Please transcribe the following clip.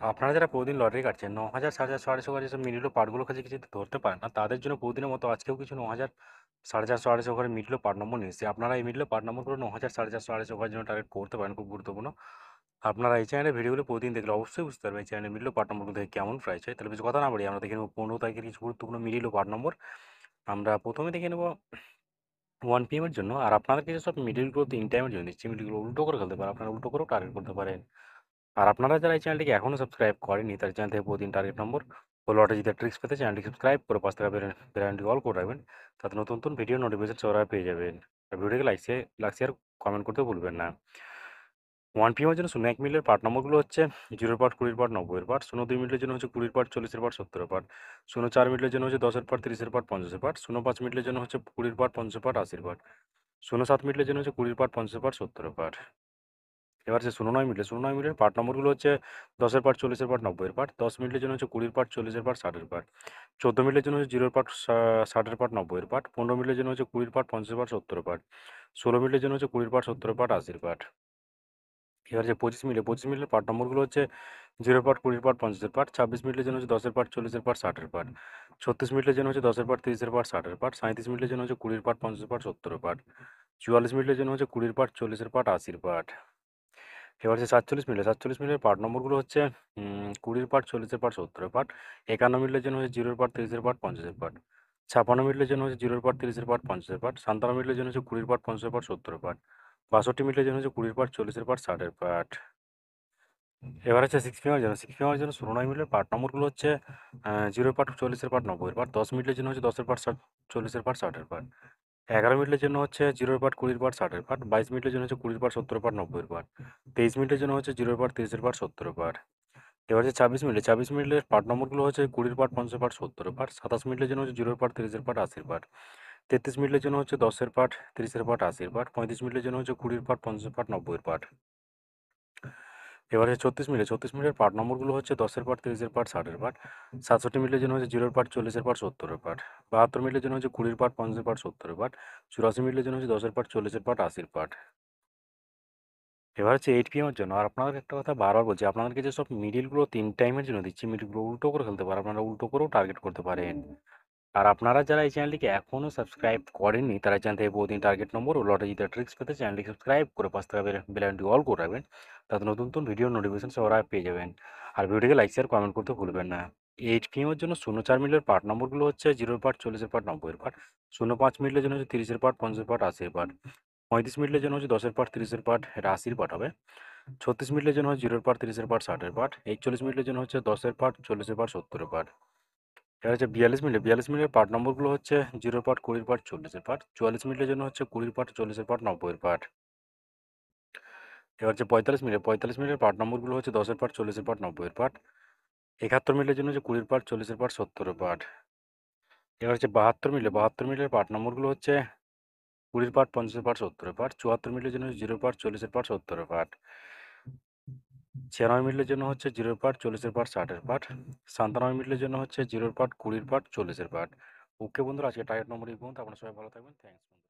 আপনারা যারা প্রতিদিন লটারি কাটছেন ৯,০০০, ৪,৫০০, ৪,৫০০ যেসব মিলিলো পার্টগুলো কাছে কিছু ধরতে পারেন না, তাদের জন্য প্রতিদিনের মতো আজকেও কিছু ৯,০০০, ৪,৫০০, ৪,৫০০ করে মিলিলো পার্ট নম্বর নিয়ে এসেছি। আপনারা এই মিলিলো পার্ট নম্বরগুলো ৯,০০০, ৪,৫০০, ৪,৫০০ করার জন্য টার্গেট করতে পারেন, খুব গুরুত্বপূর্ণ। আপনারা এই চ্যানেলের ভিডিওগুলো প্রতিদিন দেখলে অবশ্যই বুঝতে পারবেন এই চ্যানেলের মিলিলো পার্ট নম্বরগুলো থেকে কেমন প্রাইস হয়। তাহলে বেশি কথা না বাড়িয়ে আমরা দেখে নেব 15 তারিখের কিছু গুরুত্বপূর্ণ মিলিলো পার্ট নম্বর। আমরা প্রথমে দেখে নেব 1 PM এর জন্য। আর আপনাদেরকে যেসব মিডিলগুলো 3 টাইমের জন্য দিচ্ছি, মিডিলগুলো উল্টো করে খেলতে পারেন, আপনারা উল্টো করেও টার্গেট করতে পারেন। আর আপনারা যারা এই চ্যানেলটিকে এখনও সাবস্ক্রাইব করেননি, তার চ্যানেল থেকে প্রতিদিন টার্গেট নম্বর ও লটারি জিতার ট্রিক্স পেতে চ্যানেলটি সাবস্ক্রাইব করে পাঁচ টাকা বেলাইনটি অল করে রাখবেন। তাতে নতুন নতুন ভিডিও নোটিফিকেশন সবাই পেয়ে যাবেন। আর ভিডিওটিকে লাইক শেয়ার কমেন্ট করতে ভুলবেন না। 1 PM এর জন্য 01 মিলের পার্ট নম্বরগুলো হচ্ছে 0 পার্ট, 20 পার্ট, 90 পার্ট। 02 মিলের জন্য হচ্ছে 20 পার্ট, 40 পার্ট, 70 পার্ট। 04 মিলের জন্য হচ্ছে 10 পার্ট, 30 পার্ট, 50 পার্ট। 05 মিলের জন্য হচ্ছে 20 পার্ট, 50 পার্ট, 80 পার্ট। 07 মিলের জন্য হচ্ছে 20 পার্ট, 50 পার্ট, 70 পার্ট। এবার যে 09 মিলের পার্ট নম্বরগুলো হচ্ছে 10 পার্ট, 40 পার্ট, 90 পার্ট। 10 মিনিটের জন্য হচ্ছে 20 পার্ট, 40 পার্ট, 60 পার্ট। 14 মিনিটের জন্য হচ্ছে 0 পার্ট, 60 পার্ট, 90 পার্ট। 15 মিনিটের জন্য হচ্ছে 20 পার্ট, 50 পার্ট, 70 পার্ট। 16 মিনিটের জন্য হচ্ছে 20 পার্ট, 70 পার্ট, 80 পার্ট। এবার যে 25 মিনিটের পার্ট নম্বরগুলো হচ্ছে 0 পার্ট, 20 পার্ট, 50 পার্ট। 26 মিনিটের জন্য হচ্ছে 10 পার্ট, 40 পার্ট, 60 পার্ট। 36 মিনিটের জন্য হচ্ছে 10 পার্ট, 30 পার্ট, 60 পার্ট। 37 মিনিটের জন্য হচ্ছে 20 পার্ট, 50 পার্ট, 70 পার্ট। 44 মিনিটের জন্য হচ্ছে 20 পার্ট, 40 পার্ট, 80 পার্ট। এবার হচ্ছে 47 মিনিটের পার্ট নম্বরগুলো হচ্ছে 20 পার্ট, 40 পার্ট, 70 পার্ট। 51 মিনিটের জন্য হচ্ছে 0 পার্ট, 30 পার্ট, 50 পার্ট। 56 মিনিটের জন্য হচ্ছে 0 পার্ট, 30 পার্ট, 50 পার্ট। 57 মিনিটের জন্য হচ্ছে 20 পার্ট, 50 পার্ট, 70 পার্ট। 62 মিনিটের জন্য হচ্ছে 20 পার্ট, 40 পার্ট, 60 পার্ট। এবার হচ্ছে 6 PM এর জন্য 16 মিনিটের পার্ট নম্বরগুলো হচ্ছে 0 পার্ট, 40 পার্ট, 90 পার্ট। 10 মিনিটের জন্য হচ্ছে 10 পার্ট, 40 পার্ট, 60 পার্ট। 11 মিনিটের জন্য হচ্ছে 0 পার্ট, 20 পার্ট, 60 পার্ট। 22 মিনিটের জন্য হচ্ছে 20 পার্ট, 70 পার্ট, 90 পার্ট। 23 মিনিটের জন্য হচ্ছে 0 পার্ট, 30 পার্ট, 70 পার্ট। এবার হচ্ছে 26 মিনিটের পার্ট নম্বরগুলো হচ্ছে 20 পার্ট, 50 পার্ট, 70 পার্ট। 27 মিনিটের জন্য হচ্ছে 0 পার্ট, 30 পার্ট, 80 পার্ট। 33 মিনিটের জন্য হচ্ছে 10 পার্ট, 30 পার্ট, 80 পার্ট। 35 মিনিটের জন্য হচ্ছে 20 পার্ট, 50 পার্ট, 90 পার্ট। এবার হচ্ছে 34 মিনিটের পার্ট নম্বরগুলো হচ্ছে 10 পার্ট, 30 পার্ট, 60 পার্ট। 67 মিনিটের জন্য হচ্ছে 0 পার্ট, 40 পার্ট, 70 পার্ট। 72 মিনিটের জন্য হচ্ছে 20 পার্ট, 50 পার্ট, 70 পার্ট। 84 মিনিটের জন্য হচ্ছে 10 পার্ট, 40 পার্ট, 80 পার্ট। এবার হচ্ছে 8 PM এর জন্য। আর আপনাদের একটা কথা বারবার বলছি, আপনাদেরকে যেসব মিডিলগুলো 3 টাইমের জন্য দিচ্ছি, মিডিলগুলো উল্টো করে ফেলতে পারেন, আপনারা উল্টো করেও টার্গেট করতে পারেন। আর আপনারা যারা এই চ্যানেলটিকে এখনও সাবস্ক্রাইব করেননি, তারা চ্যানেল থেকে প্রতিদিন টার্গেট নম্বর ও লটারি জিতার ট্রিক্স পেতে চ্যানেলটি সাবস্ক্রাইব করে পাঁচ টাকা বেলাইনটি অল করে রাখবেন। তাতে নতুন নতুন ভিডিও নোটিফিকেশন সবাই পেয়ে যাবেন। আর ভিডিওটিকে লাইক শেয়ার কমেন্ট করতে ভুলবেন না। 8 PM এর জন্য 04 মিনিটের পার্ট নম্বরগুলো হচ্ছে 0 পার্ট, 40 পার্ট, 90 পার্ট। 05 মিনিটের জন্য হচ্ছে 30 পার্ট, 50 পার্ট, 80 পার্ট। 35 মিনিটের জন্য হচ্ছে 10 পার্ট, 30 পার্ট, এটা 80 পার্ট হবে। 36 মিনিটের জন্য হচ্ছে 0 পার্ট, 30 পার্ট, 60 পার্ট। 41 মিনিটের জন্য হচ্ছে 10 পার্ট, 40 পার্ট, 70 পার্ট। এবার হচ্ছে 42 মিনিটের পার্ট নম্বরগুলো হচ্ছে 0 পার্ট, 20 পার্ট, 40 পার্ট। 44 মিনিটের জন্য হচ্ছে 20 পার্ট, 40 পার্ট, 90 পার্ট। এবার হচ্ছে 45 মিনিটের পার্ট নম্বরগুলো হচ্ছে 10 পার্ট, 40 পার্ট, 90 পার্ট। 71 মিনিটের জন্য হচ্ছে 20 পার্ট, 40 পার্ট, 70 পার্ট। এবার হচ্ছে 72 মিনিটের পার্ট নম্বরগুলো হচ্ছে 20 পার্ট, 50 পার্ট, 70 পার্ট। 74 মিনিটের জন্য 0 পার্ট, 40 পার্ট, 70 পার্ট। 96 মিনিটের জন্য হচ্ছে 0 পার্ট, 40 পার্ট, 60 পার্ট। 97 মিনিটের জন্য হচ্ছে 0 পার্ট, 20 পার্ট, 40 পার্ট। ওকে বন্ধুরা, আজকে টার্গেট নম্বর এই পর্যন্ত। আপনারা সবাই ভালো থাকবেন। থ্যাংকস।